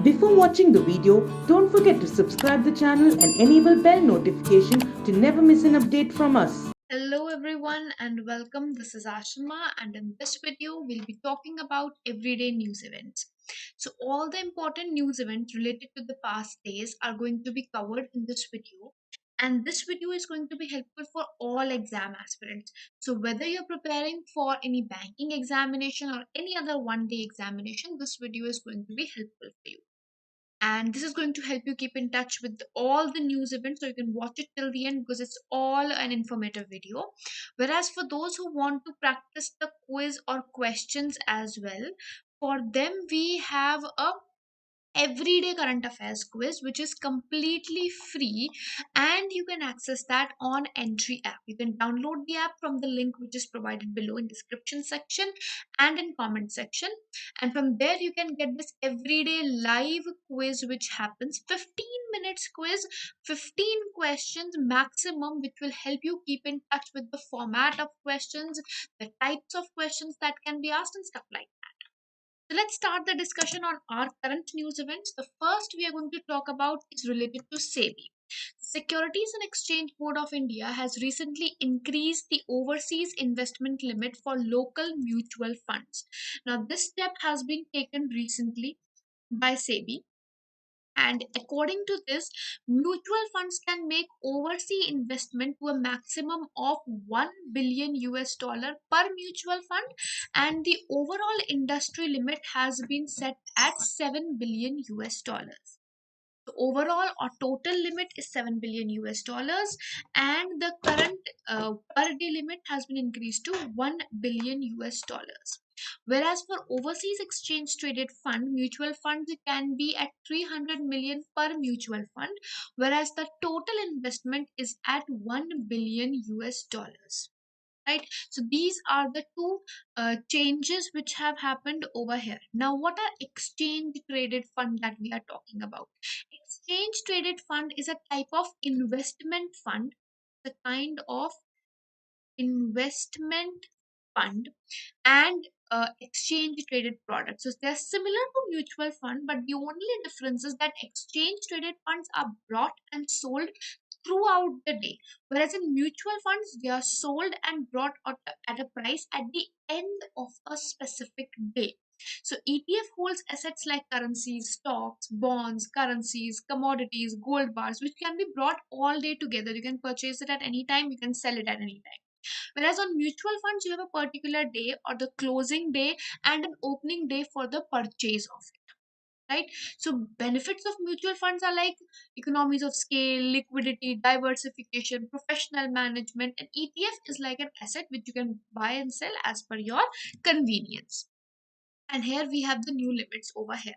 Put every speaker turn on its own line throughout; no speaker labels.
Before watching the video, don't forget to subscribe the channel and enable bell notification to never miss an update from us.
Hello everyone and welcome. This is Ashima, and in this video we'll be talking about everyday news events. So all the important news events related to the past days are going to be covered in this video, and this video is going to be helpful for all exam aspirants. So whether you're preparing for any banking examination or any other one-day examination, this video is going to be helpful for you, and this is going to help you keep in touch with all the news events, so you can watch it till the end because it's all an informative video. Whereas for those who want to practice the quiz or questions as well, for them we have a everyday current affairs quiz which is completely free, and you can access that on Entri app. You can download the app from the link which is provided below in description section and in comment section, and from there you can get this everyday live quiz which happens 15 minutes quiz, 15 questions maximum, which will help you keep in touch with the format of questions, the types of questions that can be asked, and stuff like that. So let's start the discussion on our current news events. The first we are going to talk about is related to SEBI. Securities and Exchange Board of India has recently increased the overseas investment limit for local mutual funds. Now, this step has been taken recently by SEBI, and according to this, mutual funds can make overseas investment to a maximum of 1 billion US dollar per mutual fund, and the overall industry limit has been set at 7 billion US dollars. The overall or total limit is 7 billion US dollars, and the current per day limit has been increased to 1 billion US dollars. Whereas for overseas exchange traded fund, mutual funds can be at 300 million per mutual fund, whereas the total investment is at 1 billion US dollars. Right, so these are the two changes which have happened over here. Now, what are exchange traded fund that we are talking about? Exchange traded fund is a type of investment fund, the kind of investment fund, and exchange traded products. So they're similar to mutual fund, but the only difference is that exchange traded funds are bought and sold throughout the day, whereas in mutual funds they are sold and brought at a price at the end of a specific day. So ETF holds assets like currencies, stocks, bonds, currencies, commodities, gold bars, which can be brought all day together. You can purchase it at any time, you can sell it at any time. Whereas on mutual funds, you have a particular day or the closing day and an opening day for the purchase of it. Right? So benefits of mutual funds are like economies of scale, liquidity, diversification, professional management, and ETF is like an asset which you can buy and sell as per your convenience. And here we have the new limits over here.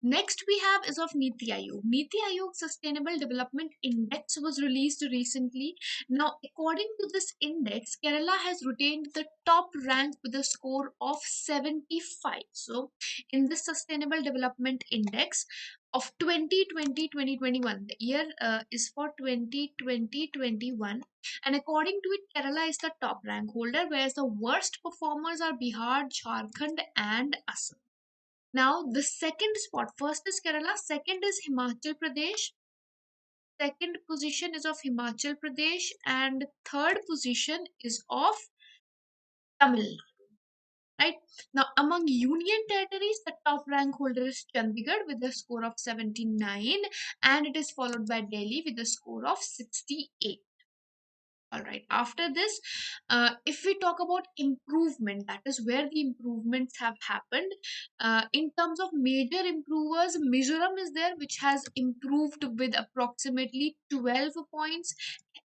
Next we have is of Niti Aayog. Niti Aayog Sustainable Development Index was released recently. Now, according to this index, Kerala has retained the top rank with a score of 75. So, in this Sustainable Development Index of 2020-2021, the year is for 2020-21, and according to it, Kerala is the top rank holder, whereas the worst performers are Bihar, Jharkhand, and Assam. Now, the second spot, first is Kerala, second is Himachal Pradesh, second position is of Himachal Pradesh, and third position is of Tamil Nadu. Right? Now, among union territories, the top rank holder is Chandigarh with a score of 79, and it is followed by Delhi with a score of 68. All right, after this, if we talk about improvement, that is where the improvements have happened. In terms of major improvers, Mizoram is there, which has improved with approximately 12 points.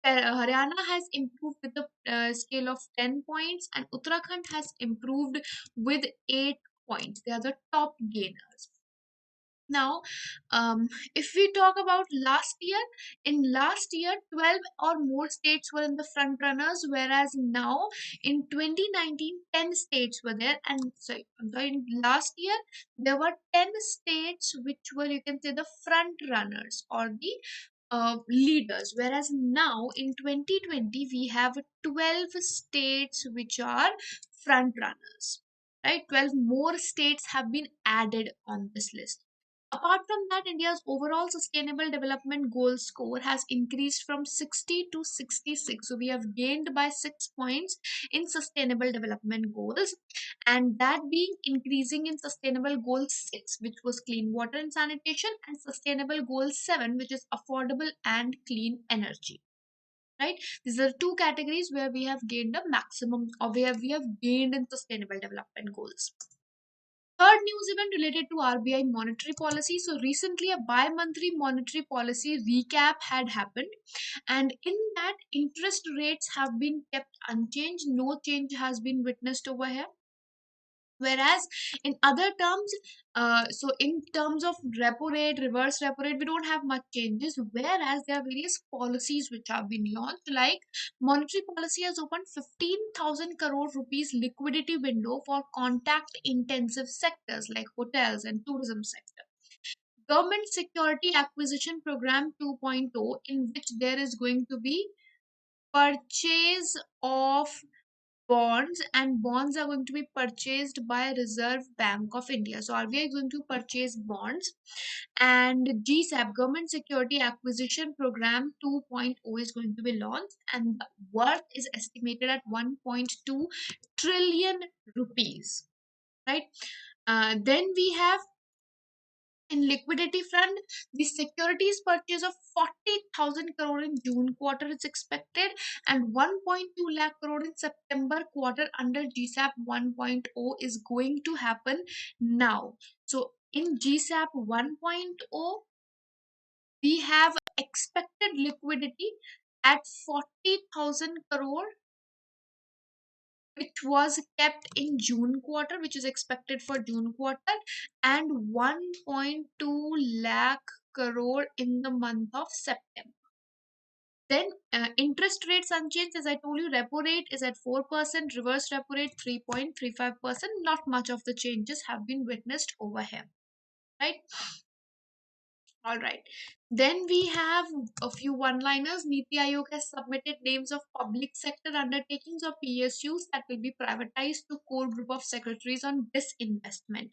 Haryana has improved with a scale of 10 points, and Uttarakhand has improved with 8 points. They are the top gainers. Now, if we talk about last year, in last year, 12 or more states were in the front runners, whereas now in 2019, 10 states were there. And sorry, in last year, there were 10 states which were, you can say, the front runners or the leaders, whereas now in 2020 we have 12 states which are front runners. Right, 12 more states have been added on this list. Apart from that, India's overall sustainable development goal score has increased from 60 to 66. So we have gained by 6 points in sustainable development goals, and that being increasing in sustainable goal 6, which was clean water and sanitation, and sustainable goal 7, which is affordable and clean energy. Right? These are two categories where we have gained the maximum, or where we have gained in sustainable development goals. Third news event related to RBI monetary policy. So recently a bi-monthly monetary policy recap had happened, and in that interest rates have been kept unchanged. No change has been witnessed over here. Whereas in other terms, so in terms of repo rate, reverse repo rate, we don't have much changes. Whereas there are various policies which have been launched, like monetary policy has opened 15,000 crore rupees liquidity window for contact intensive sectors like hotels and tourism sector. Government Security Acquisition Program 2.0, in which there is going to be purchase of bonds, and bonds are going to be purchased by Reserve Bank of India. So RBI is going to purchase bonds, and GSAP, Government Security Acquisition Program 2.0, is going to be launched, and the worth is estimated at 1.2 trillion rupees. Right. Then we have, in liquidity front, the securities purchase of 40,000 crore in June quarter is expected, and 1.2 lakh crore in September quarter under GSAP 1.0 is going to happen now. So in GSAP 1.0, we have expected liquidity at 40,000 crore, which was kept in June quarter, which is expected for June quarter, and 1.2 lakh crore in the month of September. Then interest rates unchanged, as I told you, repo rate is at 4%, reverse repo rate 3.35%. Not much of the changes have been witnessed over here, right? All right. Then we have a few one-liners. Niti Aayog has submitted names of public sector undertakings or PSUs that will be privatized to core group of secretaries on disinvestment.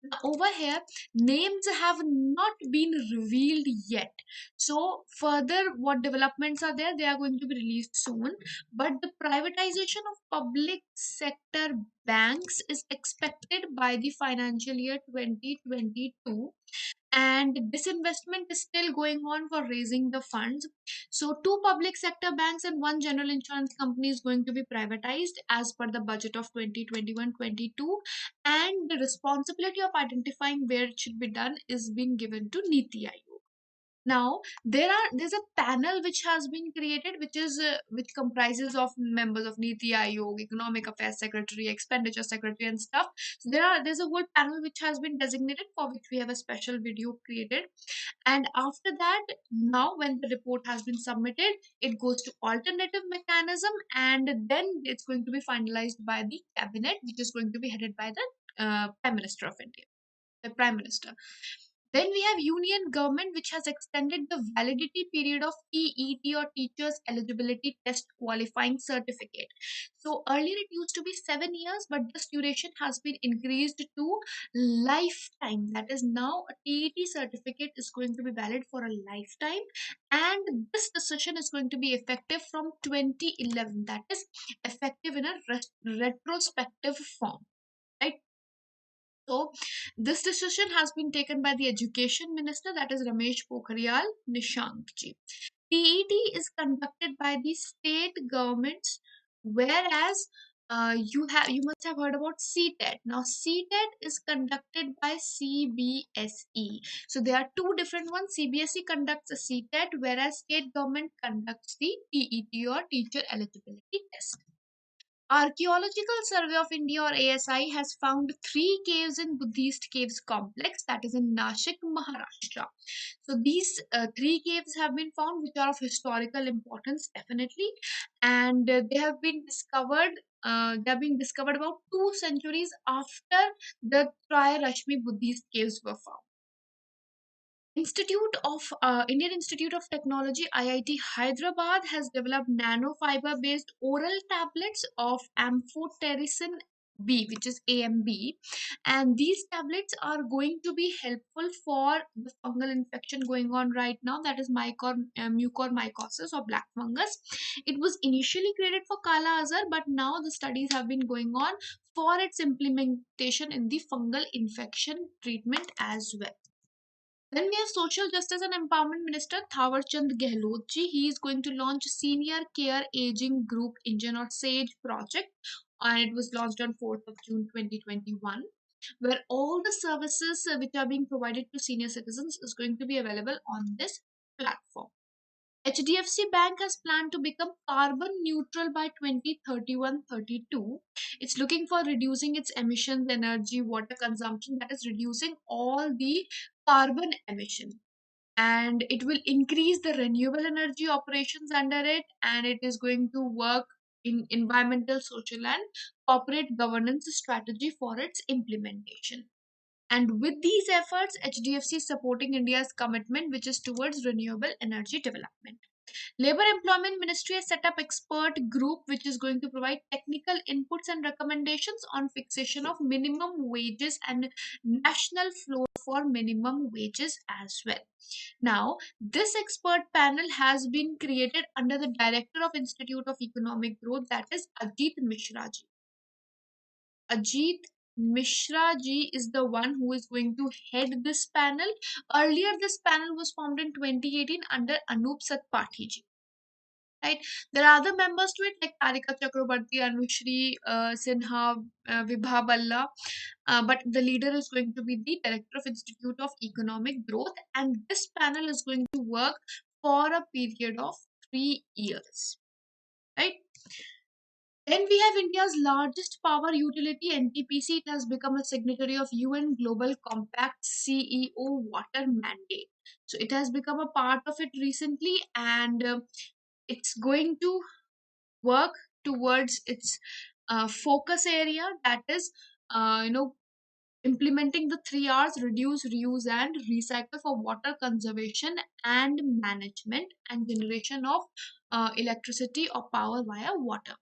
Now, over here, names have not been revealed yet. So, further, what developments are there, they are going to be released soon. But the privatization of public sector banks is expected by the financial year 2022, and disinvestment is still going on for raising the funds. So two public sector banks and one general insurance company is going to be privatized as per the budget of 2021-22, and the responsibility of identifying where it should be done is being given to Niti Aayog. Now there's a panel which has been created, which comprises of members of Niti Aayog, Economic Affairs Secretary, Expenditure Secretary, and stuff. So there's a whole panel which has been designated, for which we have a special video created. And after that, now when the report has been submitted, it goes to alternative mechanism, and then it's going to be finalized by the cabinet, which is going to be headed by the Prime Minister of India, the Prime Minister. Then we have union government, which has extended the validity period of TET, or Teachers Eligibility Test Qualifying Certificate. So earlier it used to be 7 years, but this duration has been increased to lifetime. That is, now a TET certificate is going to be valid for a lifetime, and this decision is going to be effective from 2011. That is effective in a retrospective form. Right? So, this decision has been taken by the Education Minister, that is Ramesh Pokhriyal Nishank ji. TET is conducted by the state governments, whereas you must have heard about CTET. Now CTET is conducted by CBSE. So there are two different ones. CBSE conducts a CTET, whereas state government conducts the TET, or Teacher Eligibility Test. Archaeological Survey of India, or ASI, has found 3 caves in Buddhist caves complex, that is in Nashik, Maharashtra. So these 3 caves have been found, which are of historical importance, definitely, and they have been discovered. They have been discovered about 2 centuries after the Trayarashmi Buddhist caves were found. Indian Institute of Technology, IIT Hyderabad, has developed nanofiber based oral tablets of amphotericin B, which is AMB, and these tablets are going to be helpful for the fungal infection going on right now, that is mucormycosis or black fungus. It was initially created for Kala Azar, but now the studies have been going on for its implementation in the fungal infection treatment as well. Then we have Social Justice and Empowerment Minister Thawar Chand Gehlot ji. He is going to launch Senior Care Aging Group Engine or SAGE project, and it was launched on 4th of June 2021, where all the services which are being provided to senior citizens is going to be available on this platform. HDFC Bank has planned to become carbon neutral by 2031-32. It's looking for reducing its emissions, energy, water consumption, that is reducing all the carbon emission. And it will increase the renewable energy operations under it, and it is going to work in environmental, social, and corporate governance strategy for its implementation. And with these efforts, HDFC is supporting India's commitment, which is towards renewable energy development. Labor Employment Ministry has set up expert group which is going to provide technical inputs and recommendations on fixation of minimum wages and national floor for minimum wages as well. Now, this expert panel has been created under the Director of Institute of Economic Growth, that is Ajit Mishra ji. Ajit Mishra ji is the one who is going to head this panel. Earlier, this panel was formed in 2018 under Anup Satpathy ji. Right? There are other members to it like Tarika Chakrabarti, Anushri Sinha, Vibha Balla, but the leader is going to be the Director of Institute of Economic Growth, and this panel is going to work for a period of 3 years. Right? Then we have India's largest power utility, NTPC. It has become a signatory of UN Global Compact CEO Water Mandate. So it has become a part of it recently, and it's going to work towards its focus area, that is, implementing the 3 R's: reduce, reuse, and recycle for water conservation and management and generation of electricity or power via water.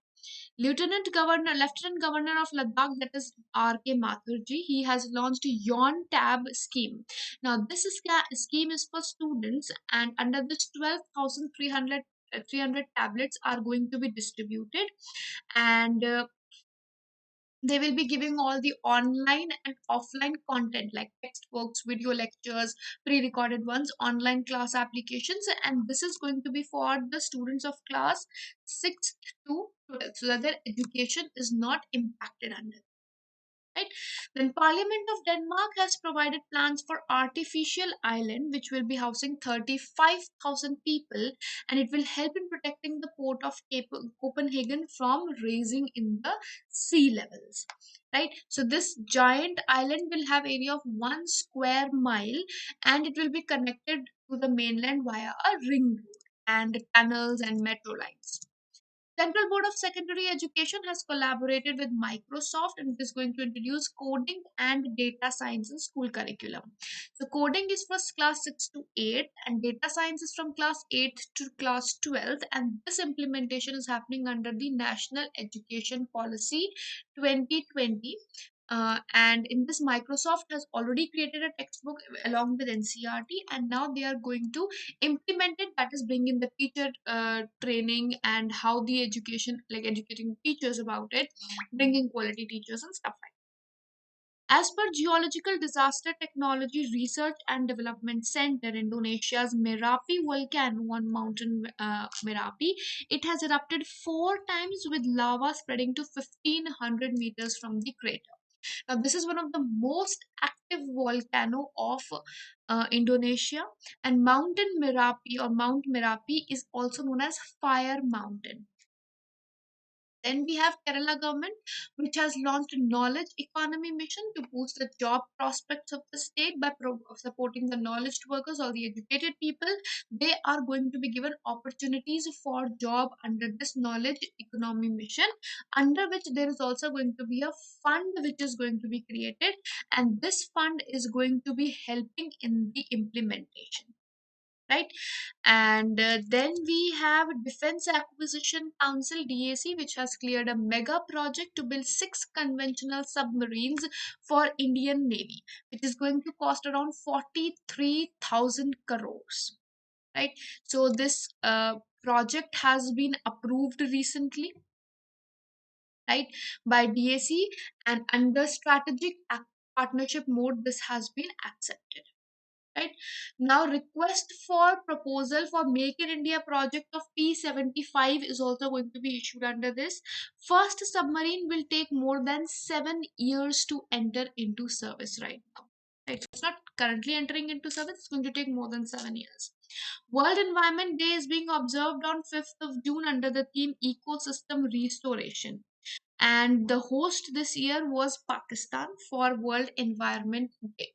Lieutenant Governor of Ladakh, that is R.K. Mathurji, he has launched Yon Tab scheme. Now, this scheme is for students, and under this 12,300 tablets are going to be distributed, and they will be giving all the online and offline content like textbooks, video lectures, pre-recorded ones, online class applications, and this is going to be for the students of class 6th to 12th, so that their education is not impacted under. Right? Then Parliament of Denmark has provided plans for artificial island which will be housing 35,000 people, and it will help in protecting the port of Copenhagen from raising in the sea levels. Right? So this giant island will have area of 1 square mile, and it will be connected to the mainland via a ring road and tunnels and metro lines. Central Board of Secondary Education has collaborated with Microsoft, and it is going to introduce coding and data science in school curriculum. So coding is for class 6 to 8, and data science is from class 8 to class 12, and this implementation is happening under the National Education Policy 2020. And in this, Microsoft has already created a textbook along with NCRT, and now they are going to implement it, that is bring in the teacher training and how the education, like educating teachers about it, bringing quality teachers and stuff like that. As per Geological Disaster Technology Research and Development Center, Indonesia's Merapi volcano on Mountain Merapi, it has erupted 4 times with lava spreading to 1500 meters from the crater. Now, this is one of the most active volcano of Indonesia, and Mountain Merapi or Mount Merapi is also known as Fire Mountain. Then we have Kerala government, which has launched a knowledge economy mission to boost the job prospects of the state by supporting the knowledge workers or the educated people. They are going to be given opportunities for job under this knowledge economy mission, under which there is also going to be a fund which is going to be created, and this fund is going to be helping in the implementation. right? And then we have Defense Acquisition Council DAC, which has cleared a mega project to build 6 conventional submarines for Indian Navy, which is going to cost around 43,000 crores, right? So this project has been approved recently, right, by DAC, and under strategic partnership mode, this has been accepted. Right now, request for proposal for Make in India project of P75 is also going to be issued under this. First submarine will take more than 7 years to enter into service right now. Right, so it's not currently entering into service, it's going to take more than 7 years. World Environment Day is being observed on 5th of June under the theme Ecosystem Restoration. And the host this year was Pakistan for World Environment Day.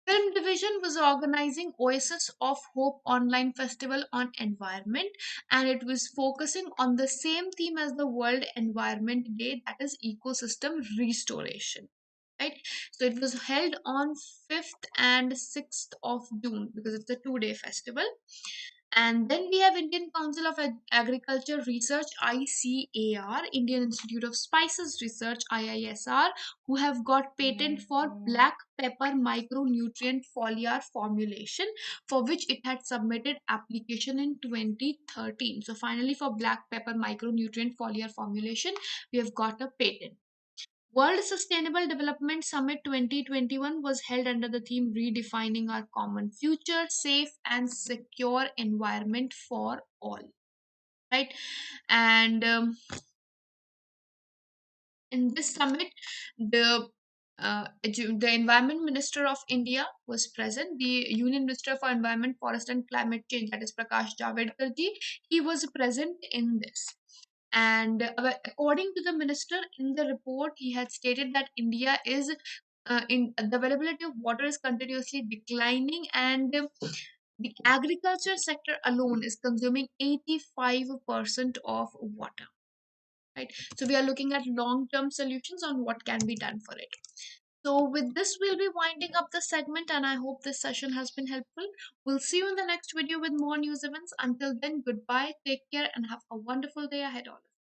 Film Division was organizing Oasis of Hope online festival on environment, and it was focusing on the same theme as the World Environment Day, that is ecosystem restoration. Right? So it was held on 5th and 6th of June because it's a 2-day festival. And then we have Indian Council of Agriculture Research, ICAR, Indian Institute of Spices Research, IISR, who have got patent for black pepper micronutrient foliar formulation, for which it had submitted application in 2013. So finally, for black pepper micronutrient foliar formulation, we have got a patent. World Sustainable Development Summit 2021 was held under the theme Redefining Our Common Future, Safe and Secure Environment for All. Right? And in this summit, the Environment Minister of India was present. The Union Minister for Environment, Forest and Climate Change, that is Prakash Javadekar ji, he was present in this. And according to the minister, in the report, he had stated that India is in the availability of water is continuously declining, and the agriculture sector alone is consuming 85% of water. Right. So we are looking at long-term solutions on what can be done for it. So with this, we'll be winding up the segment, and I hope this session has been helpful. We'll see you in the next video with more news events. Until then, goodbye, take care, and have a wonderful day ahead, all of you.